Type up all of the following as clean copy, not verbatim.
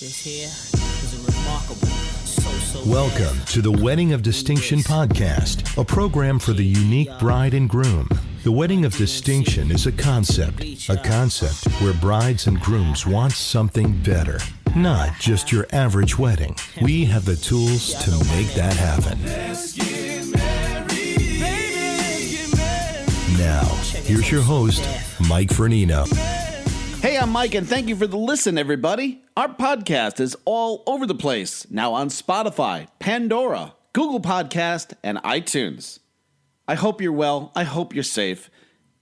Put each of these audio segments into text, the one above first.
This here is a remarkable, Welcome to the Wedding of Distinction podcast, a program for the unique bride and groom. The Wedding of Distinction is a concept where brides and grooms want something better, not just your average wedding. We have the tools to make that happen. Now, here's your host, Mike Fernino. Hey, I'm Mike, and thank you for the listen, everybody. Our podcast is all over the place, now on Spotify, Pandora, Google Podcast, and iTunes. I hope you're well, I hope you're safe,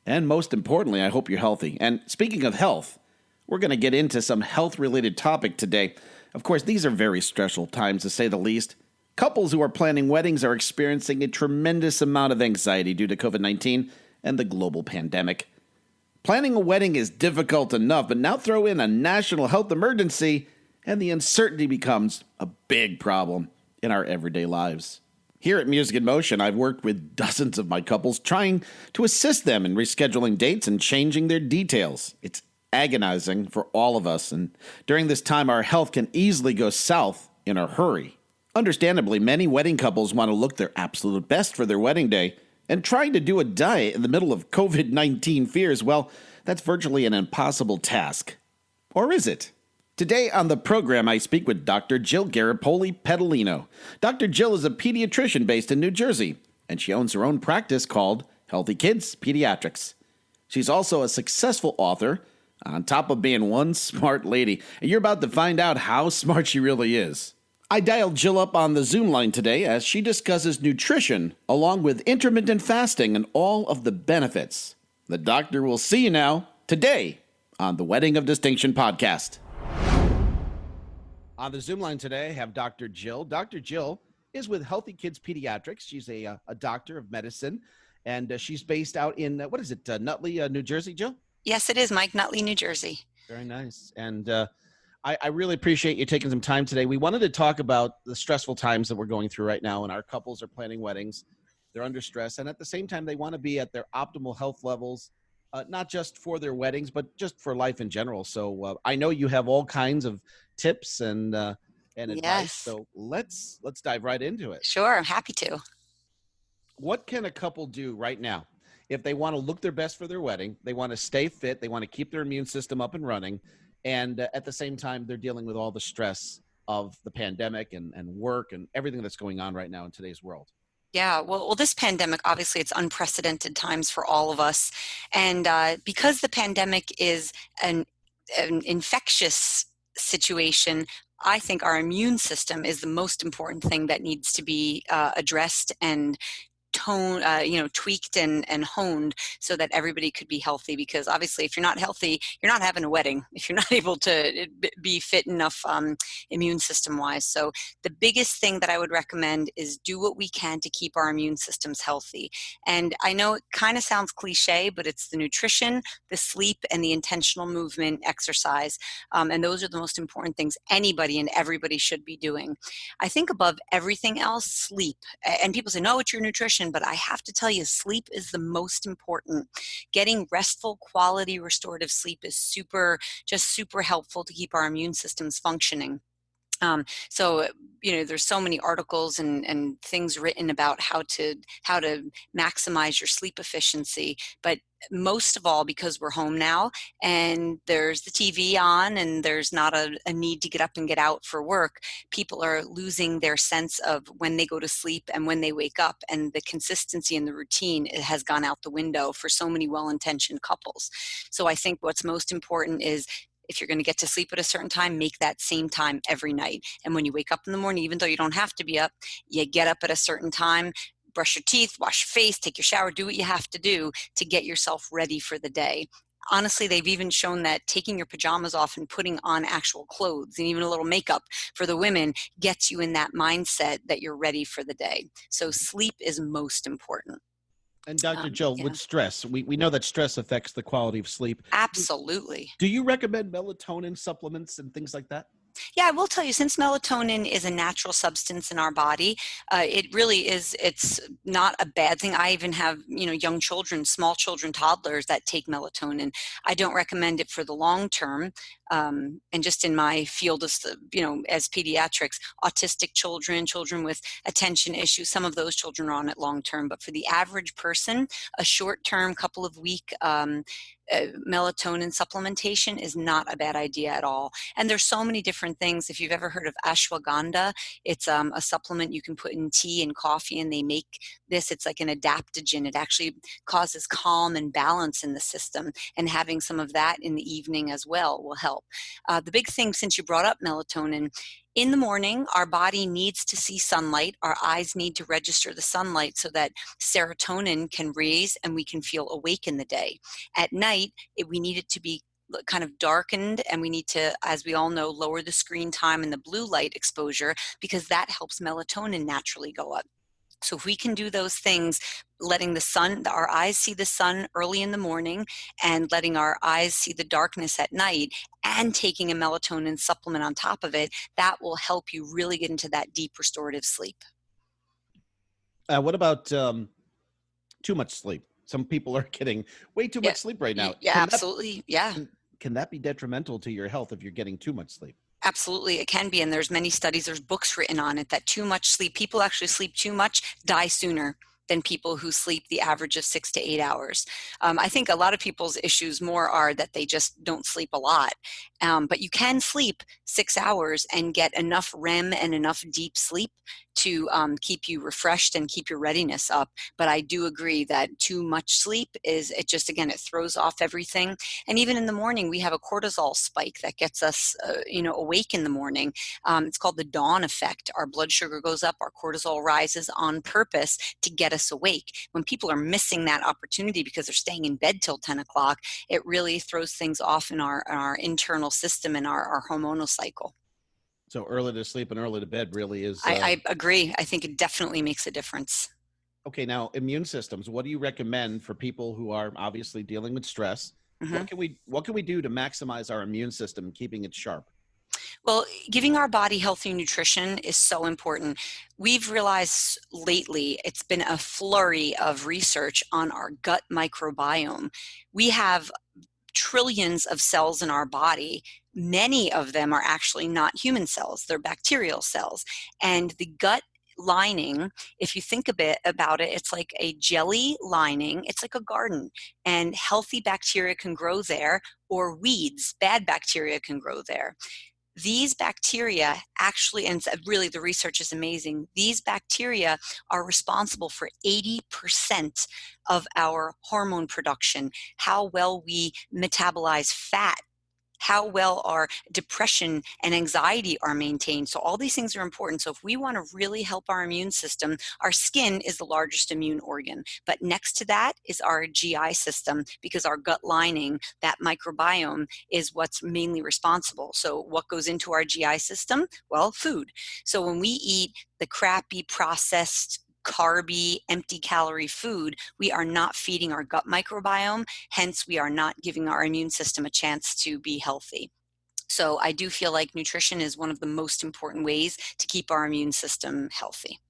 and most importantly, I hope you're healthy. And speaking of health, we're going to get into some health-related topic today. Of course, these are very stressful times, to say the least. Couples who are planning weddings are experiencing a tremendous amount of anxiety due to COVID-19 and the global pandemic. Planning a wedding is difficult enough, but now throw in a national health emergency, and the uncertainty becomes a big problem in our everyday lives. Here at Music in Motion, I've worked with dozens of my couples trying to assist them in rescheduling dates and changing their details. It's agonizing for all of us, and during this time, our health can easily go south in a hurry. Understandably, many wedding couples want to look their absolute best for their wedding day, and trying to do a diet in the middle of COVID-19 fears, well, that's virtually an impossible task. Or is it? Today on the program, I speak with Dr. Jill Garripoli Pedalino. Dr. Jill is a pediatrician based in New Jersey, and she owns her own practice called Healthy Kids Pediatrics. She's also a successful author, on top of being one smart lady, and you're about to find out how smart she really is. I dialed Jill up on the Zoom line today as she discusses nutrition along with intermittent fasting and all of the benefits. The doctor will see you now today on the Wedding of Distinction podcast. On the Zoom line today, I have Dr. Jill. Dr. Jill is with Healthy Kids Pediatrics. She's a doctor of medicine, and she's based out in, Nutley, New Jersey, Jill? Yes, it is, Mike. Nutley, New Jersey. Very nice. And I really appreciate you taking some time today. We wanted to talk about the stressful times that we're going through right now, and our couples are planning weddings. They're under stress, and at the same time, they want to be at their optimal health levels, not just for their weddings, but just for life in general. So I know you have all kinds of tips and advice. Yes. So let's dive right into it. Sure, I'm happy to. What can a couple do right now if they want to look their best for their wedding? They want to stay fit. They want to keep their immune system up and running. And at the same time, they're dealing with all the stress of the pandemic and work and everything that's going on right now in today's world. Yeah, well, this pandemic, obviously, it's unprecedented times for all of us. And because the pandemic is an infectious situation, I think our immune system is the most important thing that needs to be addressed and tweaked and honed so that everybody could be healthy. Because obviously, if you're not healthy, you're not having a wedding. If you're not able to be fit enough immune system wise. So the biggest thing that I would recommend is do what we can to keep our immune systems healthy. And I know it kind of sounds cliche, but it's the nutrition, the sleep, and the intentional movement exercise. And those are the most important things anybody and everybody should be doing. I think above everything else, sleep. And people say, no, it's your nutrition. But I have to tell you, sleep is the most important. Getting restful, quality, restorative sleep is super helpful to keep our immune systems functioning. There's so many articles and things written about how to maximize your sleep efficiency. But most of all, because we're home now and there's the TV on and there's not a need to get up and get out for work, people are losing their sense of when they go to sleep and when they wake up, and the consistency and the routine has gone out the window for so many well-intentioned couples. So I think what's most important is, if you're going to get to sleep at a certain time, make that same time every night. And when you wake up in the morning, even though you don't have to be up, you get up at a certain time, brush your teeth, wash your face, take your shower, do what you have to do to get yourself ready for the day. Honestly, they've even shown that taking your pajamas off and putting on actual clothes and even a little makeup for the women gets you in that mindset that you're ready for the day. So sleep is most important. And Dr. Jill, with stress, we know that stress affects the quality of sleep. Absolutely. Do you recommend melatonin supplements and things like that? Yeah, I will tell you, since melatonin is a natural substance in our body, it really is, it's not a bad thing. I even have, young children, small children, toddlers that take melatonin. I don't recommend it for the long term. And just in my field as, as pediatrics, autistic children, children with attention issues, some of those children are on it long term. But for the average person, a short term, couple of week melatonin supplementation is not a bad idea at all. And there's so many different things. If you've ever heard of ashwagandha, it's a supplement you can put in tea and coffee, and they make this. It's like an adaptogen. It actually causes calm and balance in the system, and having some of that in the evening as well will help. The big thing, since you brought up melatonin, in the morning, our body needs to see sunlight. Our eyes need to register the sunlight so that serotonin can raise and we can feel awake in the day. At night, we need it to be kind of darkened, and we need to, as we all know, lower the screen time and the blue light exposure, because that helps melatonin naturally go up. So if we can do those things, letting our eyes see the sun early in the morning, and letting our eyes see the darkness at night, and taking a melatonin supplement on top of it, that will help you really get into that deep restorative sleep. What about too much sleep? Some people are getting way too much sleep right now. Yeah, absolutely. Can that be detrimental to your health if you're getting too much sleep? Absolutely, it can be. And there's many studies, there's books written on it, that too much sleep, people actually sleep too much, die sooner than people who sleep the average of 6 to 8 hours. I think a lot of people's issues more are that they just don't sleep a lot. But you can sleep 6 hours and get enough REM and enough deep sleep to keep you refreshed and keep your readiness up. But I do agree that too much sleep it throws off everything. And even in the morning, we have a cortisol spike that gets us, awake in the morning. It's called the dawn effect. Our blood sugar goes up, our cortisol rises on purpose to get us awake. When people are missing that opportunity because they're staying in bed till 10 o'clock, it really throws things off in our internal system and our hormonal cycle. So early to sleep and early to bed really is... I agree. I think it definitely makes a difference. Okay, now immune systems. What do you recommend for people who are obviously dealing with stress? Mm-hmm. What can we do to maximize our immune system, keeping it sharp? Well, giving our body healthy nutrition is so important. We've realized lately it's been a flurry of research on our gut microbiome. We have trillions of cells in our body. Many of them are actually not human cells, they're bacterial cells. And the gut lining, if you think a bit about it, it's like a jelly lining. It's like a garden, and healthy bacteria can grow there, or weeds, bad bacteria can grow there. These bacteria actually, and really the research is amazing, these bacteria are responsible for 80% of our hormone production, how well we metabolize fat, how well our depression and anxiety are maintained. So all these things are important. So if we want to really help our immune system, our skin is the largest immune organ. But next to that is our GI system, because our gut lining, that microbiome, is what's mainly responsible. So what goes into our GI system? Well, food. So when we eat the crappy, processed, carby, empty calorie food, we are not feeding our gut microbiome. Hence, we are not giving our immune system a chance to be healthy. So I do feel like nutrition is one of the most important ways to keep our immune system healthy.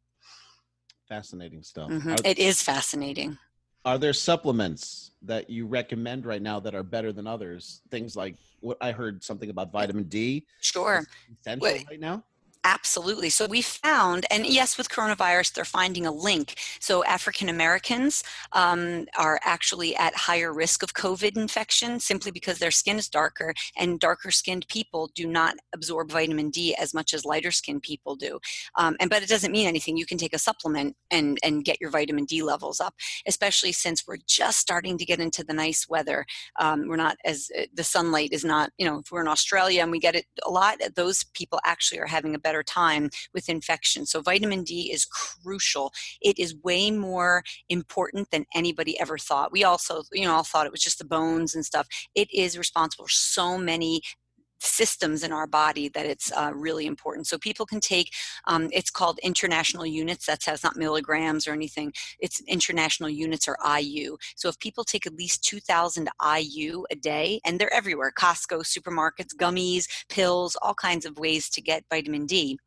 Fascinating stuff. Mm-hmm. It is fascinating. Are there supplements that you recommend right now that are better than others? Things like, what I heard something about vitamin D. Sure. Essential right now? Absolutely. So we found, and yes, with coronavirus, they're finding a link. So African Americans are actually at higher risk of COVID infection simply because their skin is darker, and darker skinned people do not absorb vitamin D as much as lighter skinned people do. But it doesn't mean anything. You can take a supplement and get your vitamin D levels up, especially since we're just starting to get into the nice weather. We're not the sunlight is not, if we're in Australia and we get it a lot, those people actually are having a better time with infection. So vitamin D is crucial. It is way more important than anybody ever thought. We also, all thought it was just the bones and stuff. It is responsible for so many systems in our body that it's really important. So people can take, it's called international units. That's not milligrams or anything. It's international units, or IU. So if people take at least 2,000 IU a day, and they're everywhere, Costco, supermarkets, gummies, pills, all kinds of ways to get vitamin D,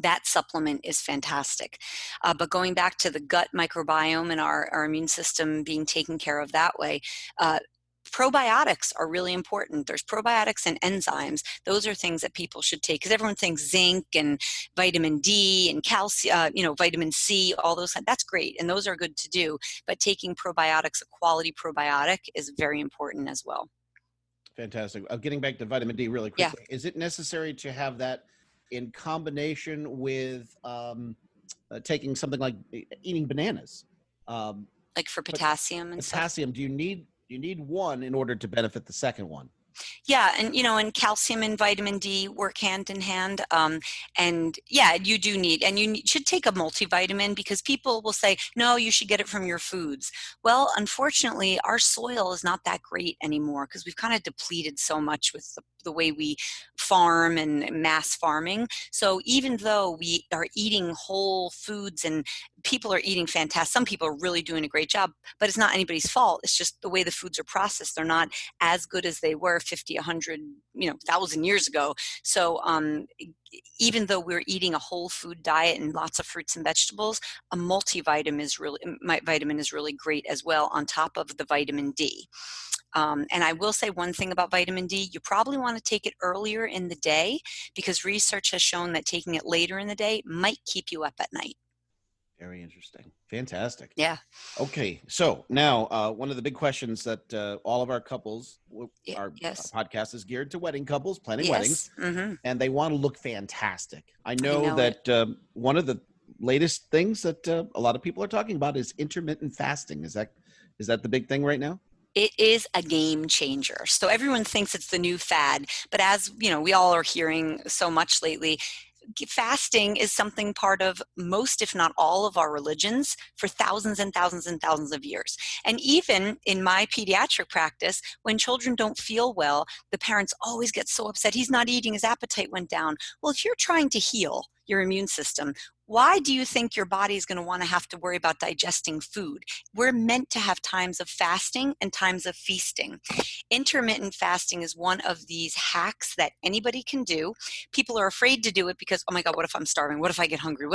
that supplement is fantastic. But going back to the gut microbiome and our immune system being taken care of that way, probiotics are really important. There's probiotics and enzymes. Those are things that people should take, because everyone thinks zinc and vitamin D and calcium, vitamin C, all those. That's great, and those are good to do. But taking probiotics, a quality probiotic, is very important as well. Fantastic. Getting back to vitamin D really quickly, Is it necessary to have that in combination with taking something like eating bananas? Like for potassium and potassium, stuff? do you need one in order to benefit the second one? Yeah, and calcium and vitamin D work hand in hand. And yeah, you do need, and you should take a multivitamin, because people will say, no, you should get it from your foods. Well, unfortunately, our soil is not that great anymore, because we've kind of depleted so much with the way we farm and mass farming. So even though we are eating whole foods and people are eating fantastic, some people are really doing a great job, but it's not anybody's fault. It's just the way the foods are processed. They're not as good as they were 50, 100, 1,000 years ago. So even though we're eating a whole food diet and lots of fruits and vegetables, a multivitamin is really great as well, on top of the vitamin D. And I will say one thing about vitamin D: you probably want to take it earlier in the day, because research has shown that taking it later in the day might keep you up at night. Very interesting. Fantastic. Yeah. Okay. So now one of the big questions that all of our couples, our podcast is geared to wedding couples, planning weddings, and they want to look fantastic. I know that one of the latest things that a lot of people are talking about is intermittent fasting. Is that the big thing right now? It is a game changer. So everyone thinks it's the new fad, but as we all are hearing so much lately, fasting is something part of most, if not all, of our religions for thousands and thousands and thousands of years. And even in my pediatric practice, when children don't feel well, the parents always get so upset. He's not eating, his appetite went down. Well, if you're trying to heal your immune system, why do you think your body is going to want to have to worry about digesting food? We're meant to have times of fasting and times of feasting. Intermittent fasting is one of these hacks that anybody can do. People are afraid to do it because, oh my God, what if I'm starving? What if I get hungry?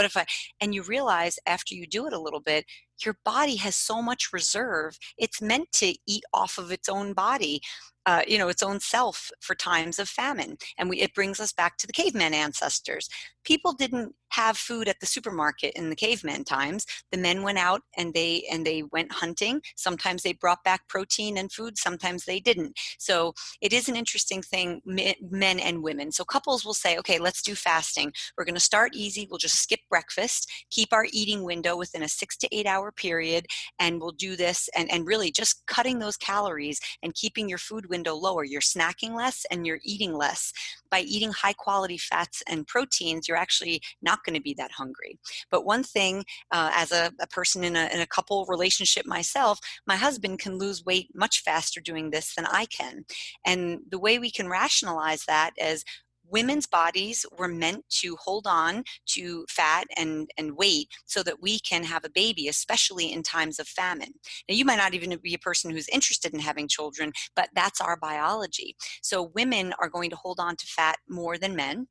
And you realize after you do it a little bit, your body has so much reserve. It's meant to eat off of its own body, its own self for times of famine. And it brings us back to the caveman ancestors. People didn't have food at the supermarket in the caveman times. The men went out and they went hunting. Sometimes they brought back protein and food. Sometimes they didn't. So it is an interesting thing, men and women. So couples will say, okay, let's do fasting. We're going to start easy. We'll just skip breakfast, keep our eating window within a 6 to 8 hour period, and we'll do this and really just cutting those calories and keeping your food window lower. You're snacking less and you're eating less. By eating high quality fats and proteins, you're actually not going to be that hungry. But one thing, as a person in a couple relationship myself, my husband can lose weight much faster doing this than I can. And the way we can rationalize that is women's bodies were meant to hold on to fat and weight so that we can have a baby, especially in times of famine. Now, you might not even be a person who's interested in having children, but that's our biology. So women are going to hold on to fat more than men.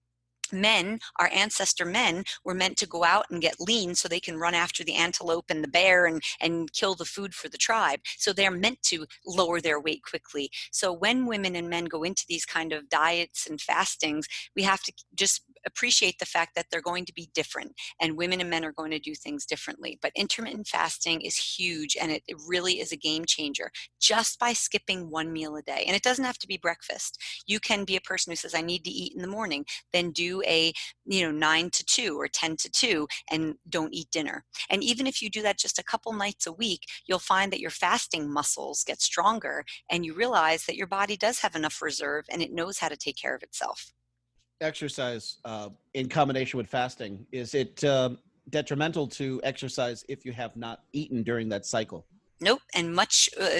Men, our ancestor men, were meant to go out and get lean so they can run after the antelope and the bear and kill the food for the tribe. So they're meant to lower their weight quickly. So when women and men go into these kind of diets and fastings, we have to just appreciate the fact that they're going to be different, and women and men are going to do things differently. But intermittent fasting is huge, and it really is a game changer just by skipping one meal a day. And it doesn't have to be breakfast. You can be a person who says, I need to eat in the morning, then do a 9 to 2 or 10 to 2 and don't eat dinner. And even if you do that just a couple nights a week, you'll find that your fasting muscles get stronger, and you realize that your body does have enough reserve and it knows how to take care of itself. Exercise in combination with fasting, is it detrimental to exercise if you have not eaten during that cycle? Nope. And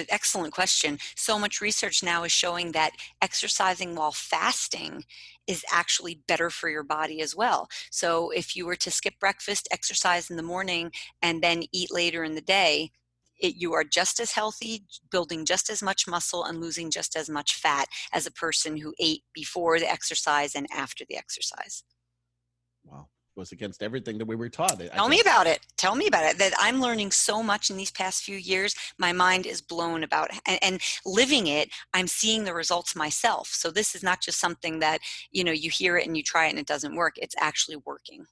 excellent question. So much research now is showing that exercising while fasting is actually better for your body as well. So if you were to skip breakfast, exercise in the morning, and then eat later in the day, you are just as healthy, building just as much muscle and losing just as much fat as a person who ate before the exercise and after the exercise. Wow. Was against everything that we were taught. Tell me about it. That I'm learning so much in these past few years. My mind is blown about, and living it, I'm seeing the results myself. So this is not just something that, you hear it and you try it and it doesn't work. It's actually working.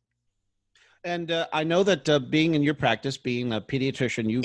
And I know that being in your practice, being a pediatrician, you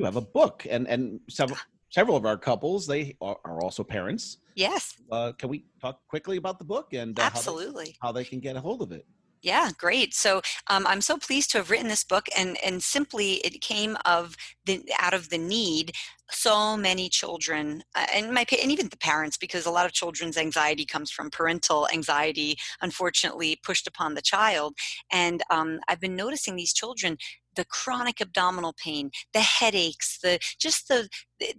have a book, and several of our couples, they are also parents. Yes. Can we talk quickly about the book and absolutely how they can get a hold of it? Yeah, great. So I'm so pleased to have written this book, and simply it came out of the need. So many children, and even the parents, because a lot of children's anxiety comes from parental anxiety, unfortunately pushed upon the child. And I've been noticing these children, the chronic abdominal pain, the headaches, the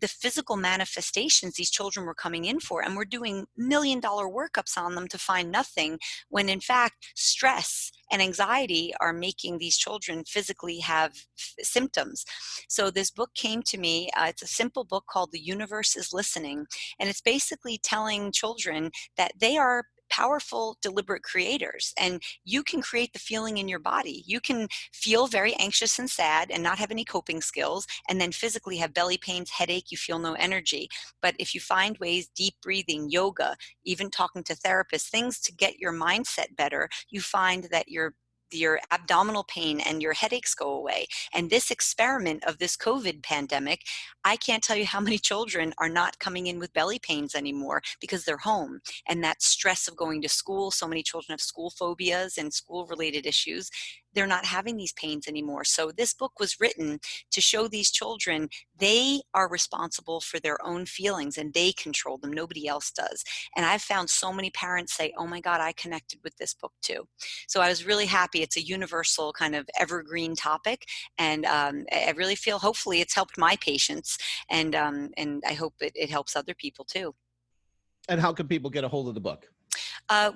physical manifestations these children were coming in for, and we're doing $1 million workups on them to find nothing, when in fact stress and anxiety are making these children physically have symptoms. So this book came to me. It's a simple book called The Universe is Listening, and it's basically telling children that they are powerful, deliberate creators, and you can create the feeling in your body. You can feel very anxious and sad and not have any coping skills, and then physically have belly pains, headache, you feel no energy. But if you find ways, deep breathing, yoga, even talking to therapists, things to get your mindset better, you find that your abdominal pain and your headaches go away. And this experiment of this COVID pandemic, I can't tell you how many children are not coming in with belly pains anymore because they're home. And that stress of going to school, so many children have school phobias and school-related issues. They're not having these pains anymore. So this book was written to show these children they are responsible for their own feelings and they control them. Nobody else does. And I've found so many parents say, oh my God, I connected with this book too. So I was really happy. It's a universal kind of evergreen topic. And I really feel hopefully it's helped my patients, and I hope it helps other people too. And how can people get a hold of the book?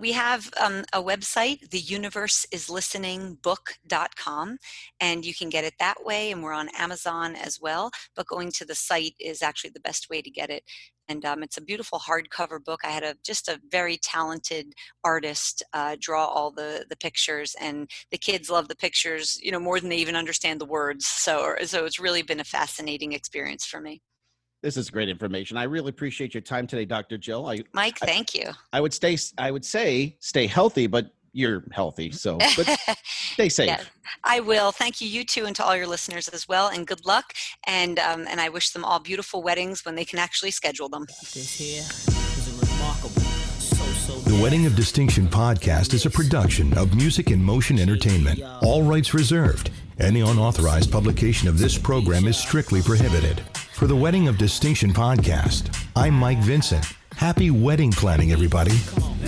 We have a website, theuniverseislisteningbook.com, and you can get it that way, and we're on Amazon as well, but going to the site is actually the best way to get it. And it's a beautiful hardcover book. I had just a very talented artist draw all the pictures, and the kids love the pictures, more than they even understand the words. So it's really been a fascinating experience for me. This is great information. I really appreciate your time today, Dr. Jill. Mike, thank you. I would say stay healthy, but you're healthy, so but stay safe. Yeah, I will. Thank you, you too, and to all your listeners as well. And good luck. And I wish them all beautiful weddings when they can actually schedule them. This here is a remarkable, The Wedding of Distinction podcast is a production of Music in Motion Entertainment. All rights reserved. Any unauthorized publication of this program is strictly prohibited. For the Wedding of Distinction podcast, I'm Mike Vincent. Happy wedding planning, everybody. Come on.